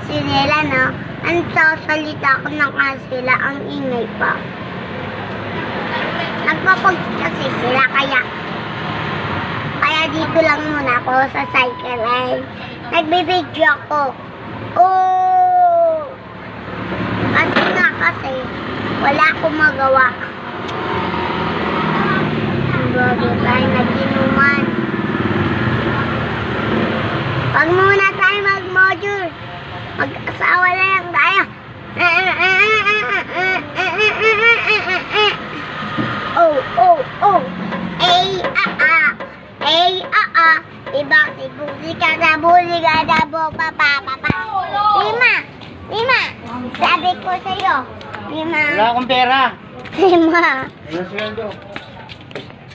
kasi nila, no? Ang sasalita ko na kasi sila, ang ingay pa. Nagpapag kasi sila, kaya dito lang muna ako sa cycle ay nagbibidyo ako. Oh! Kasi wala akong magawa. Bago tayo nag-inuman. Pag muna tayo mag-module, mag-asawa na lang tayo. Oh. Ibang buli ka na, papa. Lima. Sabi ko sa'yo. 5. Wala akong pera. 5. Ano sweldo?